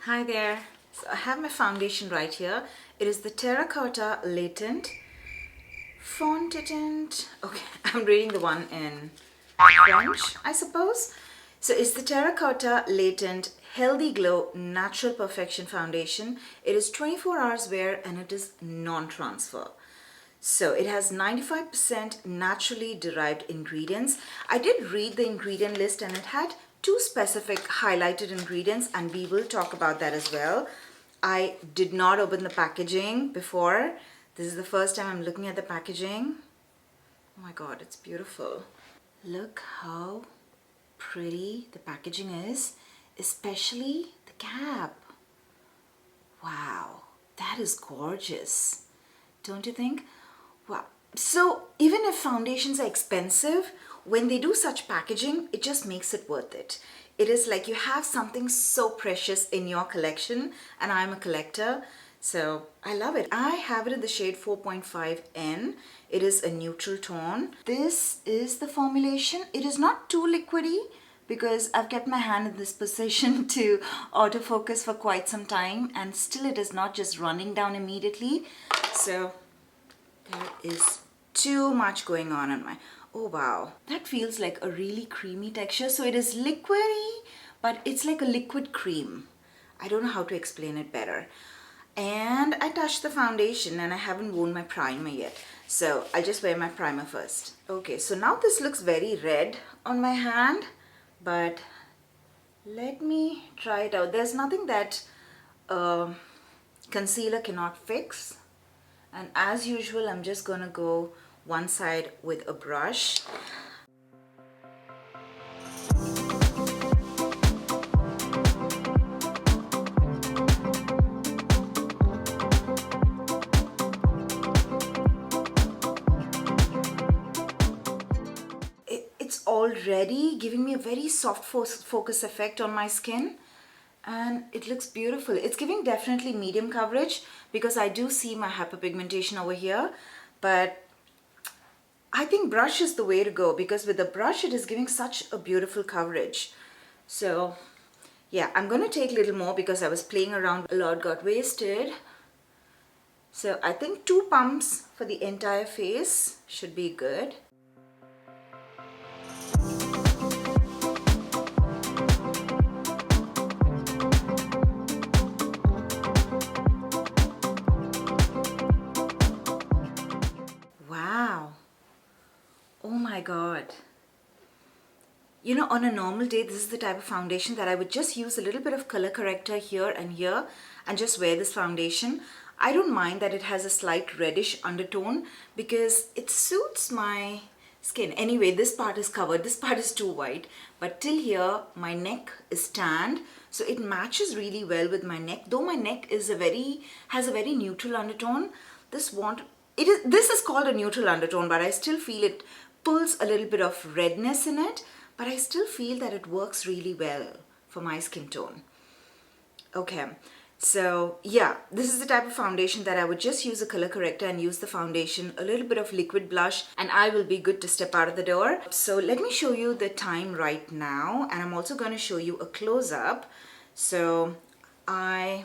Hi there. So I have my foundation right here. It is the Terracotta Latent Fondant. Okay, I'm reading the one in French, I suppose. So it's the Terracotta Latent Healthy Glow Natural Perfection Foundation. It is 24 hours wear and it is non-transfer. So it has 95% naturally derived ingredients. I did read the ingredient list and it had two specific highlighted ingredients, and we will talk about that as well. I did not open the packaging before. This is the first time I'm looking at the packaging. Oh my god, it's beautiful. Look how pretty the packaging is, especially the cap. Wow, that is gorgeous. Don't you think? Wow. So even if foundations are expensive, when they do such packaging, it just makes it worth it. It is like you have something so precious in your collection, and I'm a collector, so I love it. I have it in the shade 4.5N. It is a neutral tone. This is the formulation. It is not too liquidy because I've kept my hand in this position to autofocus for quite some time, and still it is not just running down immediately. So there is too much going on my... Oh wow, that feels like a really creamy texture. So it is liquidy, but it's like a liquid cream. I don't know how to explain it better. And I touched the foundation and I haven't worn my primer yet. So I'll just wear my primer first. Okay, so now this looks very red on my hand, but let me try it out. There's nothing that concealer cannot fix. And as usual, I'm just gonna go one side with a brush. It's already giving me a very soft focus effect on my skin, and it looks beautiful. It's giving definitely medium coverage because I do see my hyperpigmentation over here, but I think brush is the way to go because with the brush it is giving such a beautiful coverage. So yeah, I'm going to take a little more because I was playing around. A lot got wasted. So I think 2 pumps for the entire face should be good. Wow. Oh my god. You know, on a normal day, this is the type of foundation that I would just use a little bit of color corrector here and just wear this foundation. I don't mind that it has a slight reddish undertone because it suits my skin. Anyway, this part is covered, this part is too white, but till here my neck is tanned, so it matches really well with my neck. Though my neck is has a very neutral undertone, this is called a neutral undertone, but I still feel it pulls a little bit of redness in it, but I still feel that it works really well for my skin tone. Okay, so yeah, this is the type of foundation that I would just use a color corrector and use the foundation, a little bit of liquid blush, and I will be good to step out of the door. So let me show you the time right now, and I'm also going to show you a close-up. So I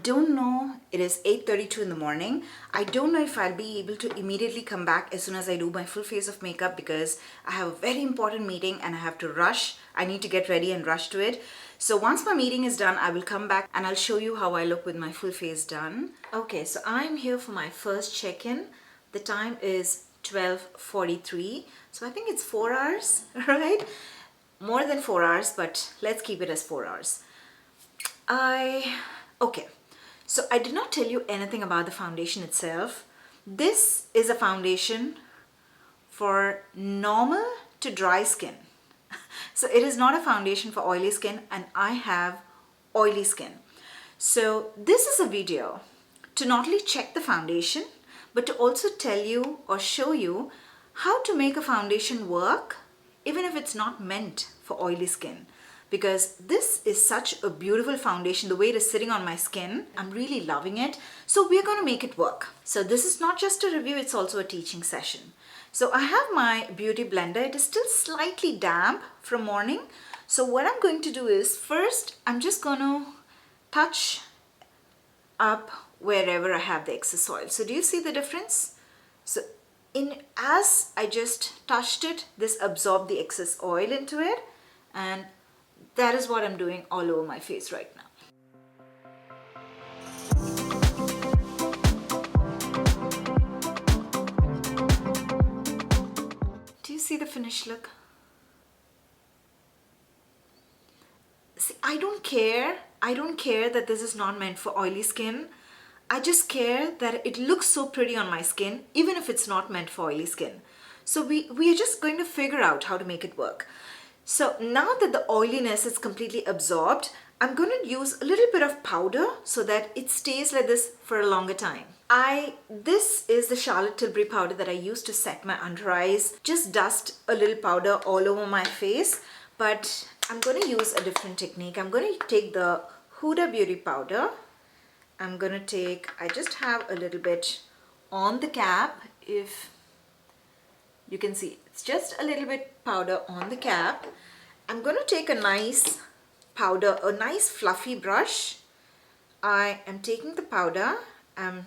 don't know, it is 8:32 in the morning. I don't know if I'll be able to immediately come back as soon as I do my full face of makeup because I have a very important meeting and I have to rush. I need to get ready and rush to it. So once my meeting is done, I will come back and I'll show you how I look with my full face done. Okay, so I'm here for my first check-in. The time is 12:43. So I think it's 4 hours, right? More than 4 hours, but let's keep it as 4 hours. Okay, so I did not tell you anything about the foundation itself. This is a foundation for normal to dry skin. So it is not a foundation for oily skin, and I have oily skin. So this is a video to not only check the foundation, but to also tell you or show you how to make a foundation work even if it's not meant for oily skin. Because this is such a beautiful foundation, the way it is sitting on my skin. I'm really loving it. So we're going to make it work. So this is not just a review, it's also a teaching session. So I have my beauty blender. It is still slightly damp from morning. So what I'm going to do is, first I'm just going to touch up wherever I have the excess oil. So do you see the difference? So as I just touched it, this absorbed the excess oil into it, and that is what I'm doing all over my face right now. Do you see the finished look? See, I don't care that this is not meant for oily skin. I just care that it looks so pretty on my skin, even if it's not meant for oily skin. So we are just going to figure out how to make it work. So now that the oiliness is completely absorbed, I'm going to use a little bit of powder so that it stays like this for a longer time. This is the Charlotte Tilbury powder that I use to set my under eyes. Just dust a little powder all over my face, but I'm going to use a different technique. I'm going to take the Huda Beauty powder. I just have a little bit on the cap. If you can see, it's just a little bit powder on the cap. I'm going to take a nice powder, a nice fluffy brush. I am taking the powder, I'm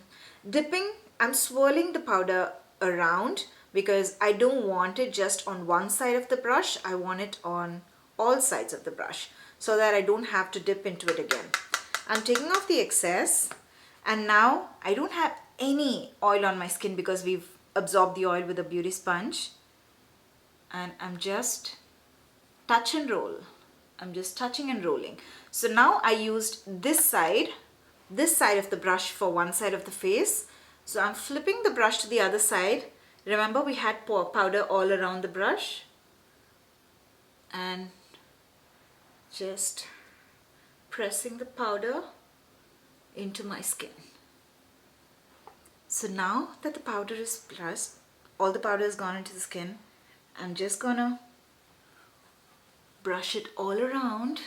swirling the powder around because I don't want it just on one side of the brush. I want it on all sides of the brush so that I don't have to dip into it again. I'm taking off the excess, and now I don't have any oil on my skin because we've absorbed the oil with a beauty sponge, and I'm just touch and roll. I'm just touching and rolling. So now I used this side of the brush for one side of the face. So I'm flipping the brush to the other side. Remember, we had powder all around the brush, and just pressing the powder into my skin. So now that the powder is pressed, all the powder has gone into the skin, I'm just gonna brush it all around,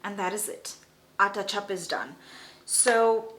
and that is it. Our touch-up is done. So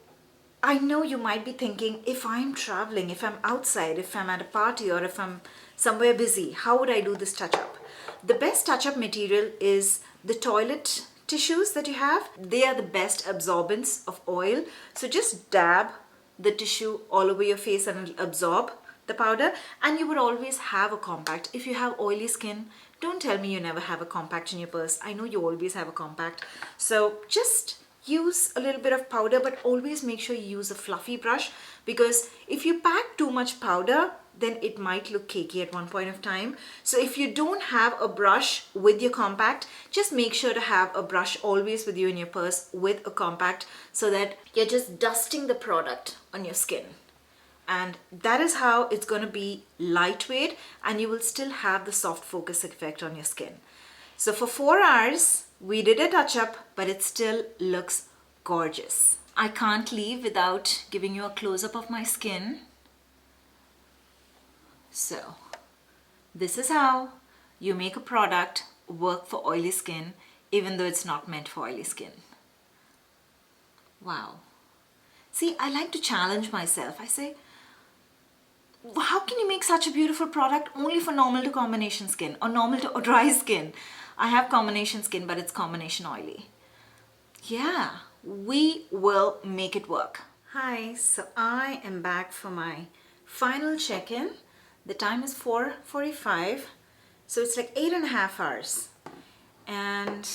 I know you might be thinking, if I'm traveling, if I'm outside, if I'm at a party, or if I'm somewhere busy, how would I do this touch-up? The best touch-up material is the toilet tissues that you have. They are the best absorbents of oil. So just dab the tissue all over your face and it'll absorb the powder, and you would always have a compact. If you have oily skin, don't tell me you never have a compact in your purse. I know you always have a compact. So just use a little bit of powder, but always make sure you use a fluffy brush, because if you pack too much powder, then it might look cakey at one point of time. So if you don't have a brush with your compact, just make sure to have a brush always with you in your purse with a compact, so that you're just dusting the product on your skin. And that is how it's going to be lightweight, and you will still have the soft focus effect on your skin. So for 4 hours, we did a touch-up, but it still looks gorgeous. I can't leave without giving you a close-up of my skin. So this is how you make a product work for oily skin, even though it's not meant for oily skin. Wow. See, I like to challenge myself. I say, how can you make such a beautiful product only for normal to combination skin or normal to dry skin? I have combination skin, but it's combination oily. Yeah, we will make it work. Hi, so I am back for my final check-in. The time is 4:45, so it's like 8.5 hours. And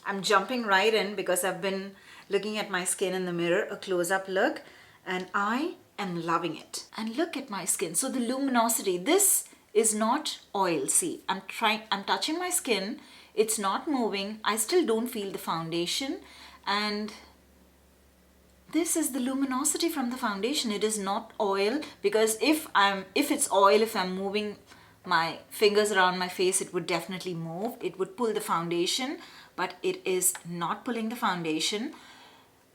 I'm jumping right in because I've been looking at my skin in the mirror, a close-up look, and I am loving it. And look at my skin. So the luminosity, this is not oil. See, I'm touching my skin. It's not moving. I still don't feel the foundation. And this is the luminosity from the foundation. It is not oil, because if it's oil, if I'm moving my fingers around my face, it would definitely move. It would pull the foundation, but it is not pulling the foundation.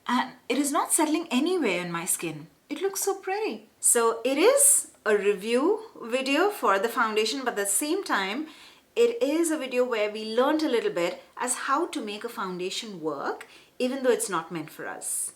And it is not settling anywhere in my skin. It looks so pretty. So it is a review video for the foundation, but at the same time, it is a video where we learned a little bit as how to make a foundation work, even though it's not meant for us.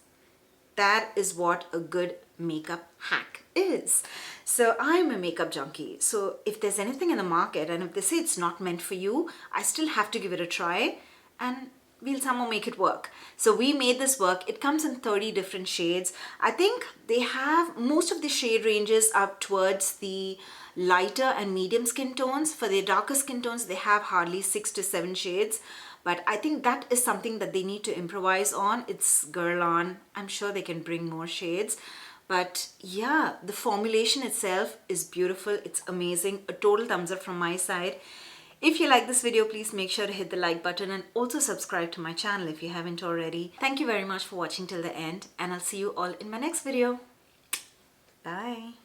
That is what a good makeup hack is. So I'm a makeup junkie. So if there's anything in the market and if they say it's not meant for you, I still have to give it a try and we'll somehow make it work. So we made this work. It comes in 30 different shades. I think they have most of the shade ranges up towards the lighter and medium skin tones. For the darker skin tones, they have hardly 6 to 7 shades. But I think that is something that they need to improvise on. It's girl on. I'm sure they can bring more shades. But yeah, the formulation itself is beautiful. It's amazing. A total thumbs up from my side. If you like this video, please make sure to hit the like button and also subscribe to my channel if you haven't already. Thank you very much for watching till the end, and I'll see you all in my next video. Bye.